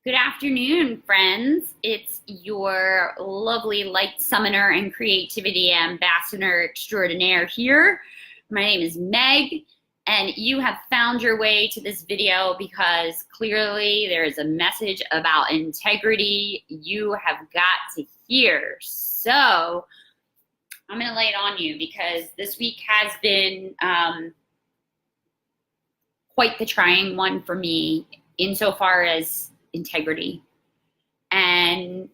Good afternoon, friends. It's your lovely light summoner and creativity ambassador extraordinaire here. My name is Meg, and you have found your way to this video because clearly there is a message about integrity you have got to hear. So I'm going to lay it on you because this week has been quite the trying one for me insofar as integrity. And,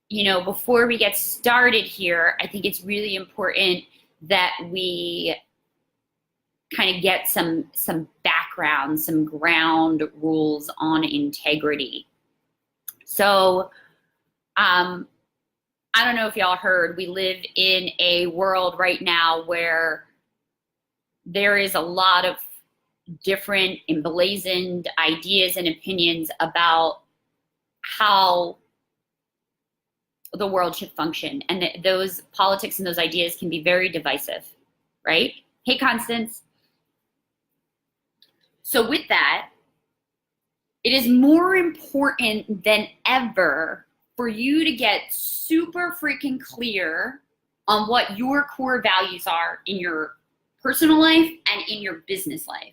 before we get started here, I think it's really important that we kind of get some background, some ground rules on integrity. So, I don't know if y'all heard, we live in a world right now where there is a lot of different emblazoned ideas and opinions about how the world should function. And those politics and those ideas can be very divisive, right? Hey, Constance. So with that, it is more important than ever for you to get super freaking clear on what your core values are in your personal life and in your business life,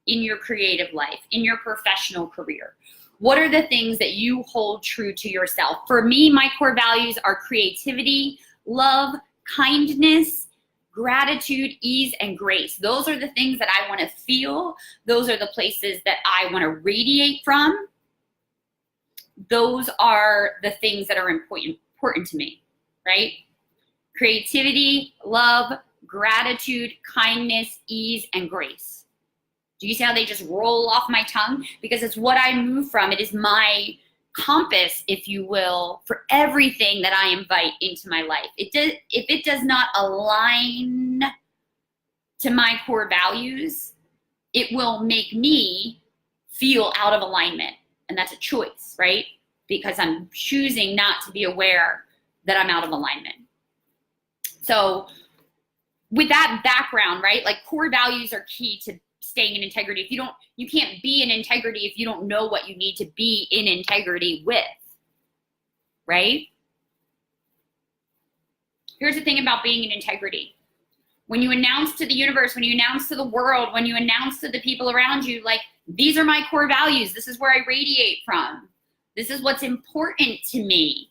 in your creative life, in your professional career. What are the things that you hold true to yourself? For me, my core values are creativity, love, kindness, gratitude, ease, and grace. Those are the things that I want to feel. Those are the places that I want to radiate from. Those are the things that are important to me, right? Creativity, love, gratitude, kindness, ease, and grace. Do you see how they just roll off my tongue? Because it's what I move from. It is my compass, if you will, for everything that I invite into my life. If it does not align to my core values, it will make me feel out of alignment. And that's a choice, right? Because I'm choosing not to be aware that I'm out of alignment. So with that background, right? Like core values are key to staying in integrity. You can't be in integrity if you don't know what you need to be in integrity with, right? Here's the thing about being in integrity. When you announce to the universe, when you announce to the world, when you announce to the people around you, like, these are my core values. This is where I radiate from. This is what's important to me.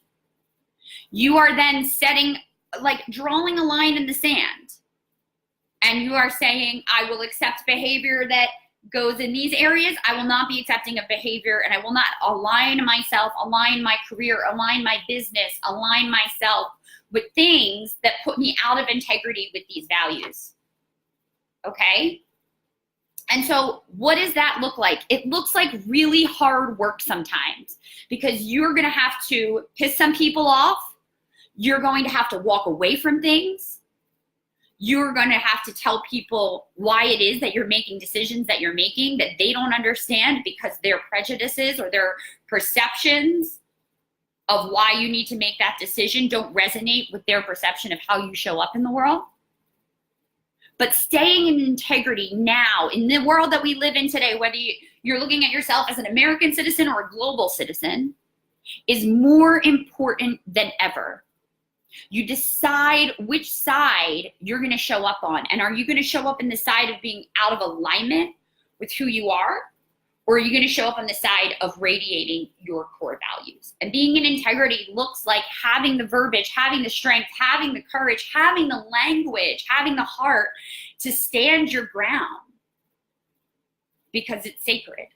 You are then drawing a line in the sand. And you are saying, I will accept behavior that goes in these areas. I will not be accepting of behavior, and I will not align myself, align my career, align my business, align myself with things that put me out of integrity with these values. Okay? And so what does that look like? It looks like really hard work sometimes because you're going to have to piss some people off. You're going to have to walk away from things. You're going to have to tell people why it is that you're making decisions that you're making that they don't understand because their prejudices or their perceptions of why you need to make that decision don't resonate with their perception of how you show up in the world. But staying in integrity now, in the world that we live in today, whether you're looking at yourself as an American citizen or a global citizen, is more important than ever. You decide which side you're going to show up on. And are you going to show up in the side of being out of alignment with who you are? Or are you going to show up on the side of radiating your core values? And being in integrity looks like having the verbiage, having the strength, having the courage, having the language, having the heart to stand your ground because it's sacred.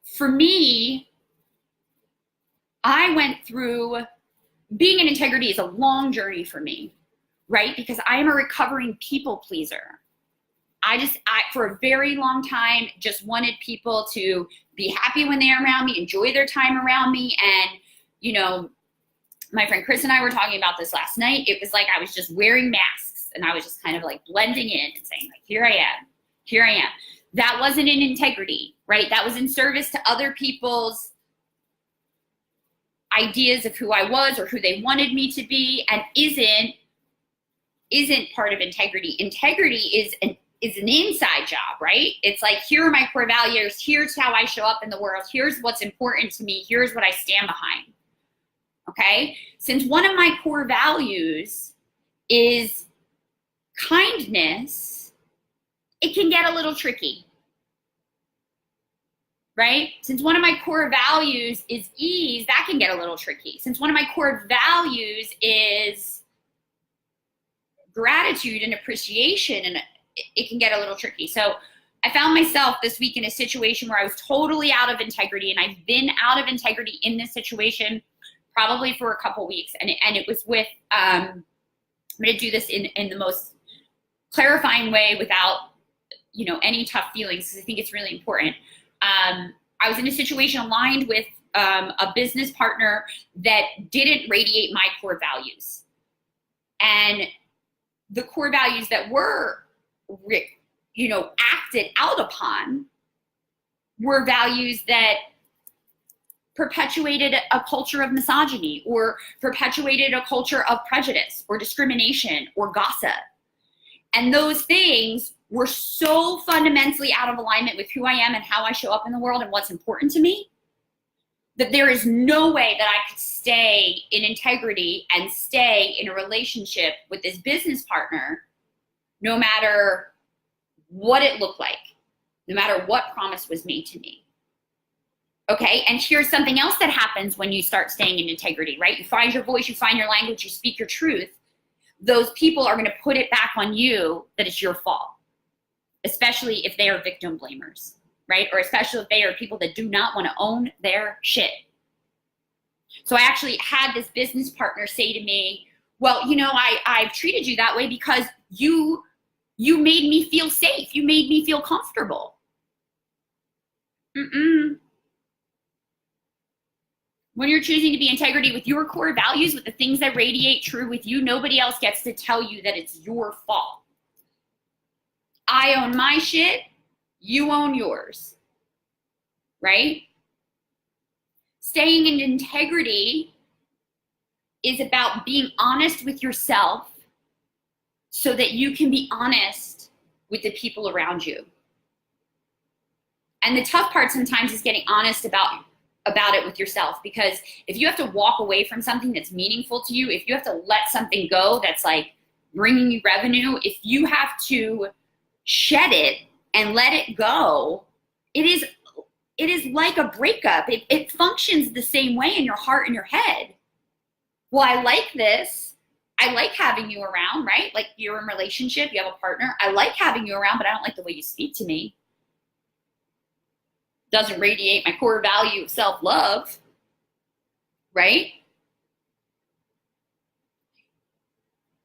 For me, I went through, being in integrity is a long journey for me, right? Because I am a recovering people pleaser. I for a very long time, just wanted people to be happy when they're around me, enjoy their time around me. And, my friend Chris and I were talking about this last night. It was like I was just wearing masks and I was just kind of like blending in and saying, like, here I am. That wasn't in integrity, right? That was in service to other people's ideas of who I was or who they wanted me to be, and isn't part of integrity. Integrity is is an inside job, right? It's like, here are my core values. Here's how I show up in the world. Here's what's important to me. Here's what I stand behind. Okay? Since one of my core values is kindness, it can get a little tricky, right? Since one of my core values is ease, that can get a little tricky. Since one of my core values is gratitude and appreciation, and it can get a little tricky. So I found myself this week in a situation where I was totally out of integrity, and I've been out of integrity in this situation probably for a couple weeks. And it was with, I'm going to do this in the most clarifying way without, any tough feelings, because I think it's really important. I was in a situation aligned with a business partner that didn't radiate my core values. And the core values that were, acted out upon were values that perpetuated a culture of misogyny, or perpetuated a culture of prejudice or discrimination or gossip. And those things were so fundamentally out of alignment with who I am and how I show up in the world and what's important to me, that there is no way that I could stay in integrity and stay in a relationship with this business partner, no matter what it looked like, no matter what promise was made to me. Okay, and here's something else that happens when you start staying in integrity, right? You find your voice, you find your language, you speak your truth. Those people are going to put it back on you that it's your fault, especially if they are victim blamers, right? Or especially if they are people that do not want to own their shit. So I actually had this business partner say to me, well, I've treated you that way because you made me feel safe. You made me feel comfortable. When you're choosing to be integrity with your core values, with the things that radiate true with you, nobody else gets to tell you that it's your fault. I own my shit, you own yours, right? Staying in integrity is about being honest with yourself so that you can be honest with the people around you. And the tough part sometimes is getting honest about it with yourself, because if you have to walk away from something that's meaningful to you, if you have to let something go that's like bringing you revenue, if you have to shed it and let it go, it is like a breakup. It functions the same way in your heart and your head. Well, I like this. I like having you around, right? Like, you're in a relationship, you have a partner. I like having you around, but I don't like the way you speak to me. Doesn't radiate my core value of self-love, right?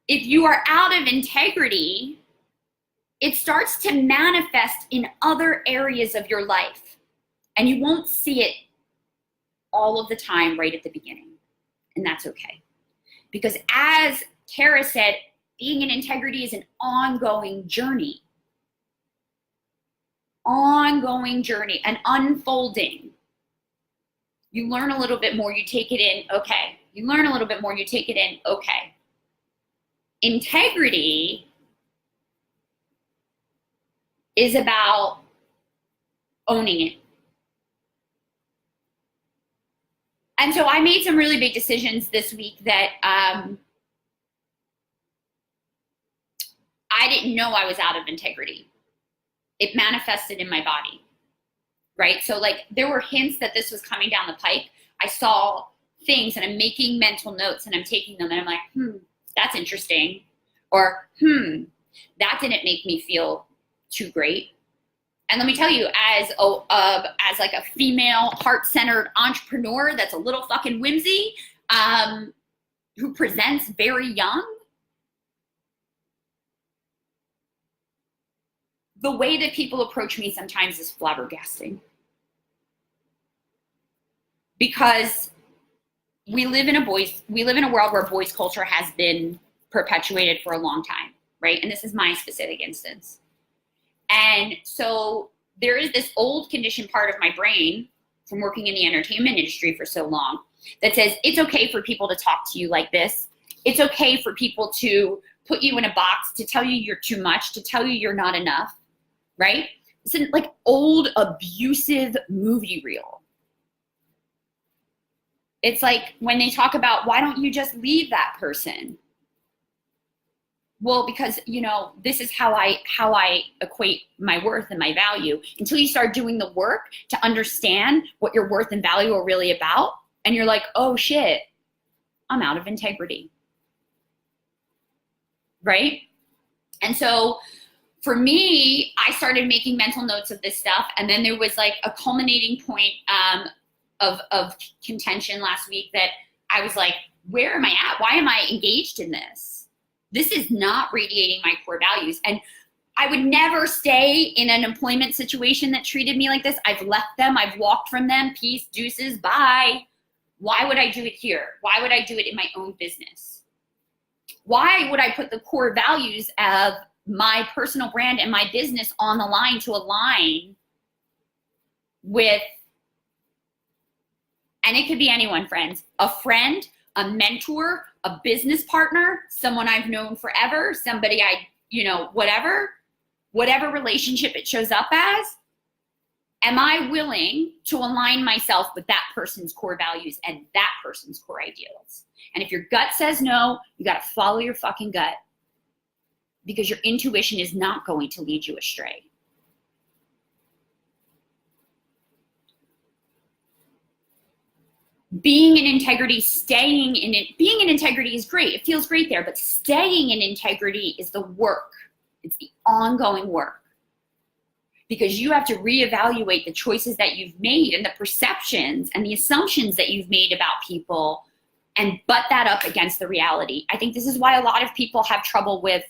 If you are out of integrity, it starts to manifest in other areas of your life, and you won't see it all of the time right at the beginning, and that's okay. Because as Tara said, being in integrity is an ongoing journey. An unfolding. You learn a little bit more, you take it in, okay. You learn a little bit more, you take it in, okay. Integrity is about owning it. And so I made some really big decisions this week that I didn't know I was out of integrity. It manifested in my body, right? So like, there were hints that this was coming down the pike. I saw things and I'm making mental notes and I'm taking them and I'm like, that's interesting. Or, that didn't make me feel too great. And let me tell you, as like a female heart-centered entrepreneur that's a little fucking whimsy, who presents very young, the way that people approach me sometimes is flabbergasting. Because we live in a world where boys culture has been perpetuated for a long time, right? And this is my specific instance. And so there is this old conditioned part of my brain from working in the entertainment industry for so long that says it's okay for people to talk to you like this. It's okay for people to put you in a box, to tell you you're too much, to tell you you're not enough, right? It's an like old abusive movie reel. It's like when they talk about, why don't you just leave that person? Well, because, you know, this is how I equate my worth and my value. Until you start doing the work to understand what your worth and value are really about, and you're like, oh shit, I'm out of integrity. Right? And so for me, I started making mental notes of this stuff, and then there was like a culminating point of contention last week that I was like, where am I at? Why am I engaged in this? This is not radiating my core values. And I would never stay in an employment situation that treated me like this. I've left them. I've walked from them. Peace, deuces, bye. Why would I do it here? Why would I do it in my own business? Why would I put the core values of my personal brand and my business on the line to align with, and it could be anyone, friends, a friend, a mentor, a business partner, someone I've known forever, somebody whatever relationship it shows up as. Am I willing to align myself with that person's core values and that person's core ideals? And if your gut says no, you got to follow your fucking gut, because your intuition is not going to lead you astray. Being in integrity, staying in it, being in integrity is great. It feels great there, but staying in integrity is the work. It's the ongoing work, because you have to reevaluate the choices that you've made and the perceptions and the assumptions that you've made about people, and butt that up against the reality. I think this is why a lot of people have trouble with,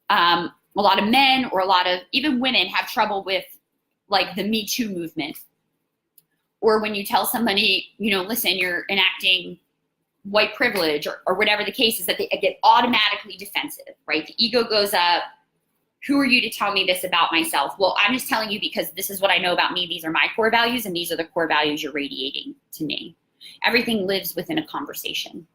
a lot of men, or a lot of even women have trouble with like the Me Too movement. Or when you tell somebody, listen, you're enacting white privilege, or whatever the case is, that they get automatically defensive, right? The ego goes up. Who are you to tell me this about myself? Well, I'm just telling you because this is what I know about me. These are my core values, and these are the core values you're radiating to me. Everything lives within a conversation,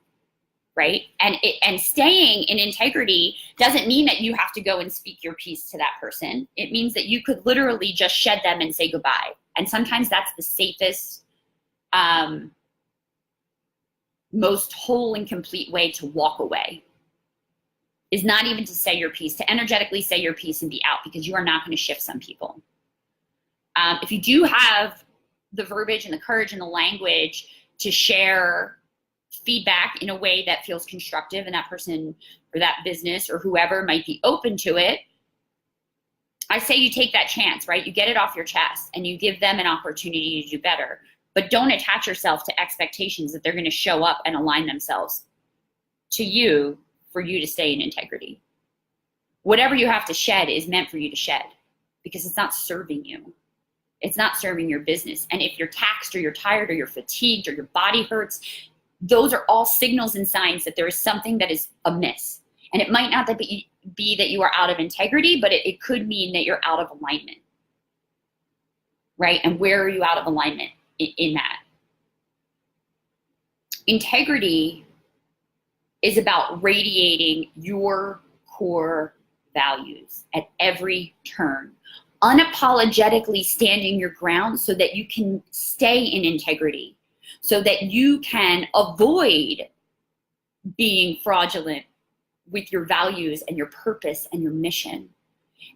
right? And staying in integrity doesn't mean that you have to go and speak your piece to that person. It means that you could literally just shed them and say goodbye. And sometimes that's the safest, most whole and complete way to walk away, is not even to say your piece, to energetically say your piece and be out, because you are not going to shift some people. If you do have the verbiage and the courage and the language to share feedback in a way that feels constructive, and that person or that business or whoever might be open to it, I say you take that chance, right? You get it off your chest and you give them an opportunity to do better. But don't attach yourself to expectations that they're going to show up and align themselves to you for you to stay in integrity. Whatever you have to shed is meant for you to shed, because it's not serving you. It's not serving your business. And if you're taxed, or you're tired, or you're fatigued, or your body hurts, those are all signals and signs that there is something that is amiss. And it might not be that you are out of integrity, but it could mean that you're out of alignment, right? And where are you out of alignment in that? Integrity is about radiating your core values at every turn, unapologetically standing your ground so that you can stay in integrity, so that you can avoid being fraudulent with your values and your purpose and your mission.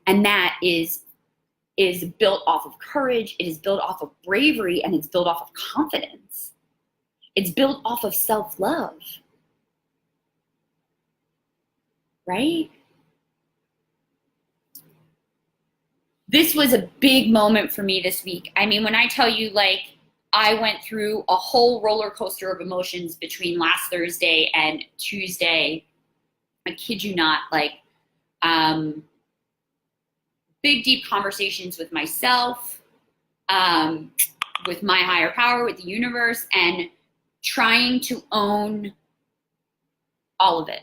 And that is built off of courage, it is built off of bravery, and it's built off of confidence. It's built off of self-love, right? This was a big moment for me this week. I mean, when I tell you, like, I went through a whole roller coaster of emotions between last Thursday and Tuesday. I kid you not, like, big, deep conversations with myself, with my higher power, with the universe, and trying to own all of it.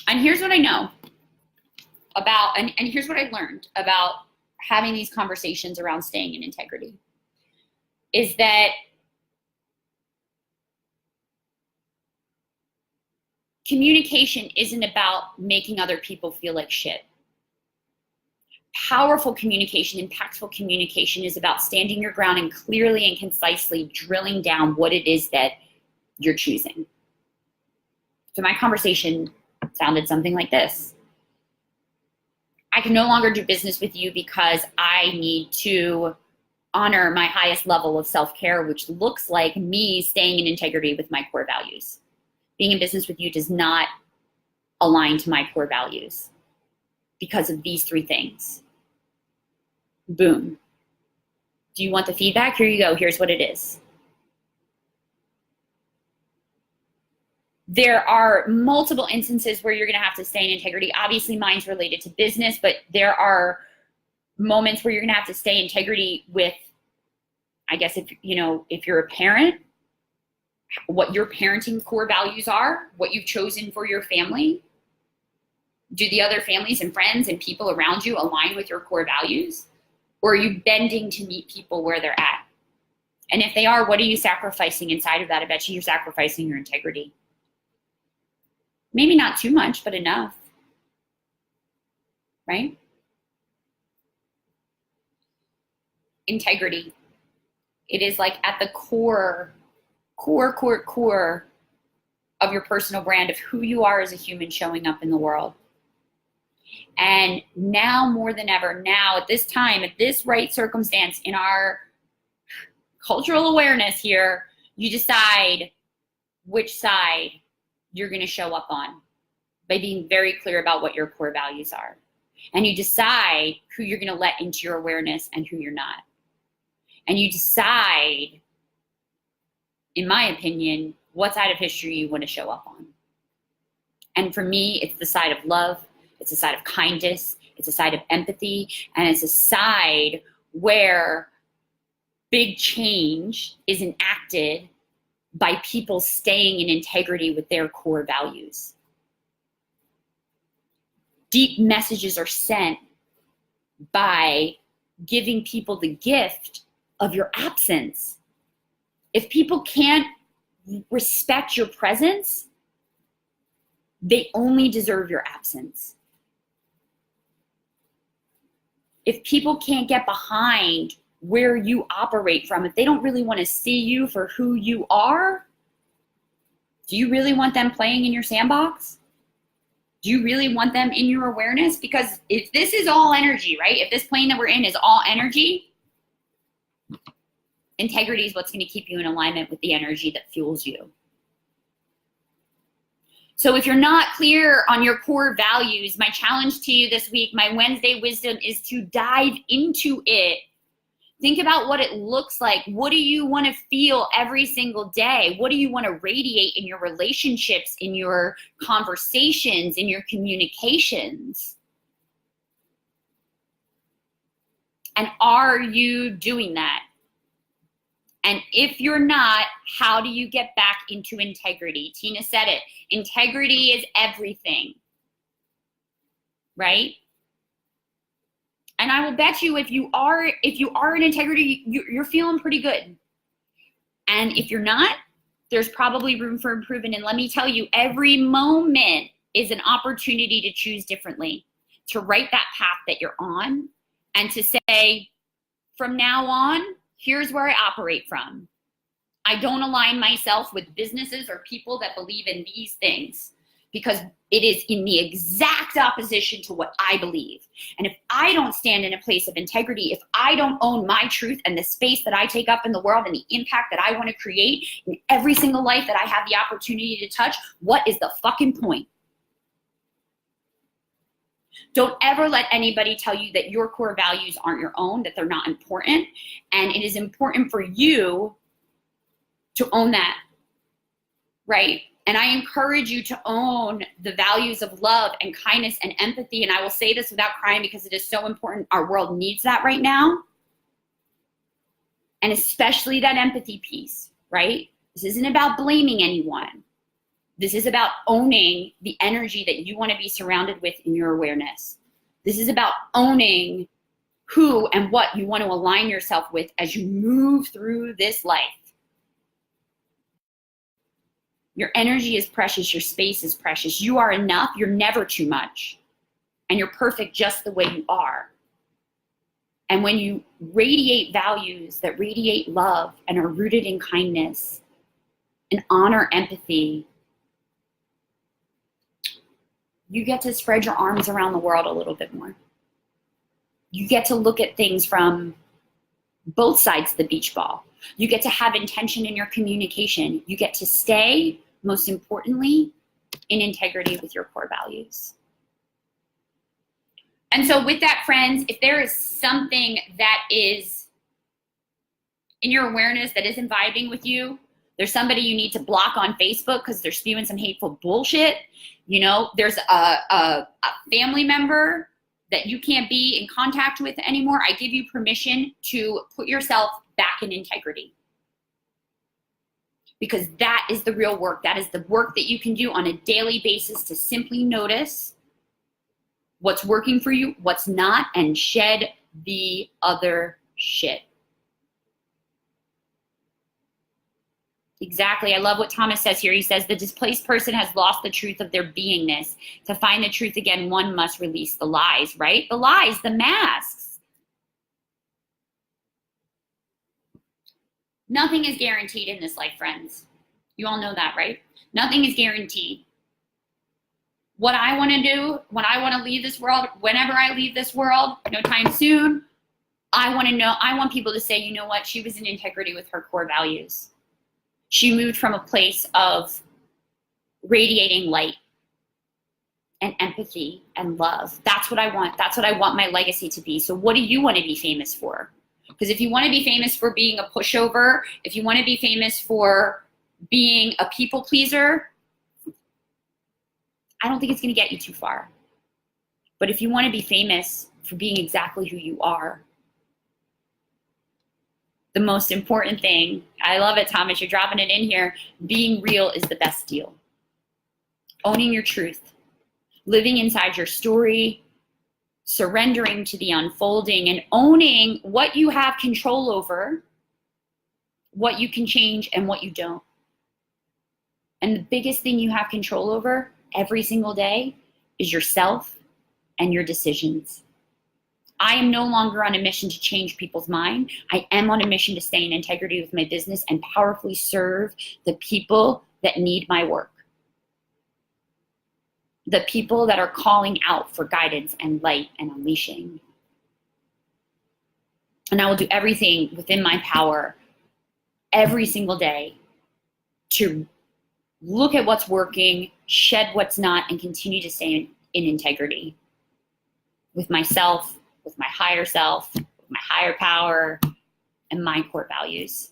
And here's what I know about, and here's what I learned about having these conversations around staying in integrity, is that Communication isn't about making other people feel like shit. Powerful communication, impactful communication is about standing your ground and clearly and concisely drilling down what it is that you're choosing. So my conversation sounded something like this. I can no longer do business with you because I need to honor my highest level of self-care, which looks like me staying in integrity with my core values. Being in business with you does not align to my core values because of these 3 things. Boom. Do you want the feedback? Here you go. Here's what it is. There are multiple instances where you're going to have to stay in integrity. Obviously, mine's related to business, but there are moments where you're going to have to stay in integrity with, I guess, if you're a parent, what your parenting core values are, what you've chosen for your family. Do the other families and friends and people around you align with your core values? Or are you bending to meet people where they're at? And if they are, what are you sacrificing inside of that? I bet you're sacrificing your integrity. Maybe not too much, but enough. Right? Integrity. It is like at the core of your personal brand of who you are as a human showing up in the world. And now more than ever, now at this time, at this right circumstance in our cultural awareness here, you decide which side you're going to show up on by being very clear about what your core values are. And you decide who you're going to let into your awareness and who you're not. And you decide, in my opinion, what side of history you want to show up on. And for me, it's the side of love. It's a side of kindness. It's a side of empathy. And it's a side where big change is enacted by people staying in integrity with their core values. Deep messages are sent by giving people the gift of your absence. If people can't respect your presence, they only deserve your absence. If people can't get behind where you operate from, if they don't really want to see you for who you are, do you really want them playing in your sandbox? Do you really want them in your awareness? Because if this is all energy, right? If this plane that we're in is all energy, integrity is what's going to keep you in alignment with the energy that fuels you. So if you're not clear on your core values, my challenge to you this week, my Wednesday wisdom, is to dive into it. Think about what it looks like. What do you want to feel every single day? What do you want to radiate in your relationships, in your conversations, in your communications? And are you doing that? And if you're not, how do you get back into integrity? Tina said it. Integrity is everything, right? And I will bet you if you are in integrity, you're feeling pretty good. And if you're not, there's probably room for improvement. And let me tell you, every moment is an opportunity to choose differently, to write that path that you're on, and to say, from now on, here's where I operate from. I don't align myself with businesses or people that believe in these things, because it is in the exact opposition to what I believe. And if I don't stand in a place of integrity, if I don't own my truth and the space that I take up in the world and the impact that I want to create in every single life that I have the opportunity to touch, what is the fucking point? Don't ever let anybody tell you that your core values aren't your own, that they're not important. And it is important for you to own that, right? And I encourage you to own the values of love and kindness and empathy. And I will say this without crying because it is so important. Our world needs that right now. And especially that empathy piece, right? This isn't about blaming anyone. This is about owning the energy that you want to be surrounded with in your awareness. This is about owning who and what you want to align yourself with as you move through this life. Your energy is precious. Your space is precious. You are enough. You're never too much. And you're perfect just the way you are. And when you radiate values that radiate love and are rooted in kindness and honor empathy, you get to spread your arms around the world a little bit more. You get to look at things from both sides of the beach ball. You get to have intention in your communication. You get to stay, most importantly, in integrity with your core values. And so with that, friends, if there is something that is in your awareness that isn't vibing with you, there's somebody you need to block on Facebook because they're spewing some hateful bullshit. You know, there's a family member that you can't be in contact with anymore. I give you permission to put yourself back in integrity. Because that is the real work. That is the work that you can do on a daily basis to simply notice what's working for you, what's not, and shed the other shit. Exactly. I love what Thomas says here. He says, the displaced person has lost the truth of their beingness. To find the truth again, one must release the lies, right? The lies, the masks. Nothing is guaranteed in this life, friends. You all know that, right? Nothing is guaranteed. What I want to do when I want to leave this world, whenever I leave this world, no time soon, I want people to say, you know what? She was in integrity with her core values. She moved from a place of radiating light and empathy and love. That's what I want. That's what I want my legacy to be. So what do you want to be famous for? Because if you want to be famous for being a pushover, if you want to be famous for being a people pleaser, I don't think it's going to get you too far. But if you want to be famous for being exactly who you are, the most important thing, I love it, Thomas, you're dropping it in here, being real is the best deal. Owning your truth, living inside your story, surrendering to the unfolding, and owning what you have control over, what you can change and what you don't. And the biggest thing you have control over every single day is yourself and your decisions. I am no longer on a mission to change people's mind. I am on a mission to stay in integrity with my business and powerfully serve the people that need my work. The people that are calling out for guidance and light and unleashing. And I will do everything within my power every single day to look at what's working, shed what's not, and continue to stay in integrity with myself, with my higher self, with my higher power, and my core values.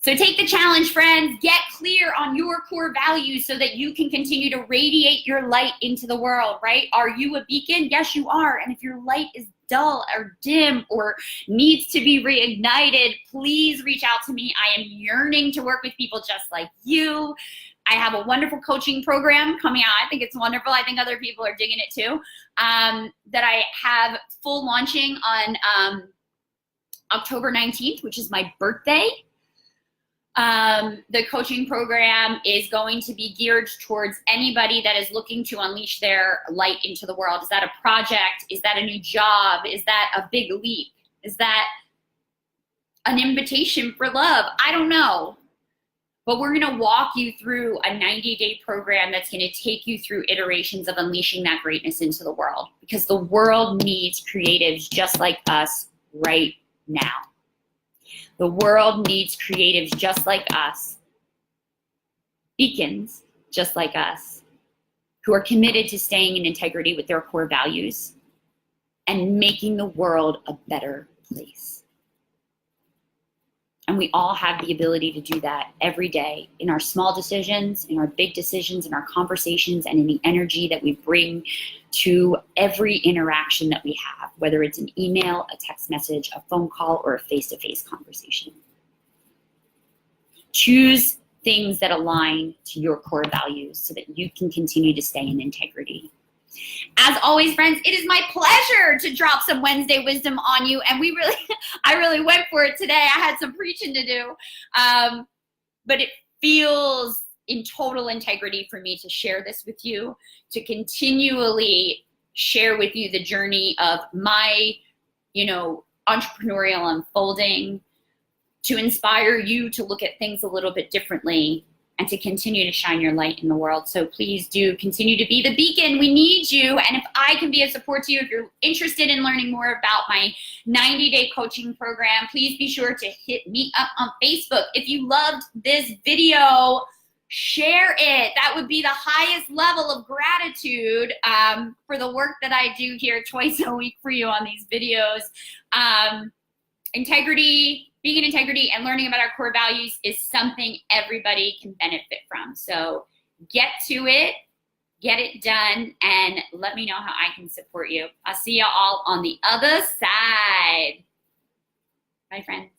So take the challenge, friends. Get clear on your core values so that you can continue to radiate your light into the world, right? Are you a beacon? Yes, you are. And if your light is dull or dim or needs to be reignited, please reach out to me. I am yearning to work with people just like you. I have a wonderful coaching program coming out. I think it's wonderful. I think other people are digging it too. That I have full launching on October 19th, which is my birthday. The coaching program is going to be geared towards anybody that is looking to unleash their light into the world. Is that a project? Is that a new job? Is that a big leap? Is that an invitation for love? I don't know. But we're going to walk you through a 90-day program that's going to take you through iterations of unleashing that greatness into the world, because the world needs creatives just like us right now. The world needs creatives just like us, beacons just like us, who are committed to staying in integrity with their core values and making the world a better place. And we all have the ability to do that every day in our small decisions, in our big decisions, in our conversations, and in the energy that we bring to every interaction that we have, whether it's an email, a text message, a phone call, or a face-to-face conversation. Choose things that align to your core values so that you can continue to stay in integrity. As always, friends, it is my pleasure to drop some Wednesday wisdom on you. And I really went for it today. I had some preaching to do. But feels in total integrity for me to share this with you, to continually share with you the journey of my, entrepreneurial unfolding, to inspire you to look at things a little bit differently, and to continue to shine your light in the world. So please do continue to be the beacon. We need you. And if I can be a support to you, if you're interested in learning more about my 90-day coaching program, please be sure to hit me up on Facebook. If you loved this video, share it. That would be the highest level of gratitude for the work that I do here twice a week for you on these videos. Integrity, being in integrity and learning about our core values is something everybody can benefit from. So get to it, get it done, and let me know how I can support you. I'll see you all on the other side. Bye, friends.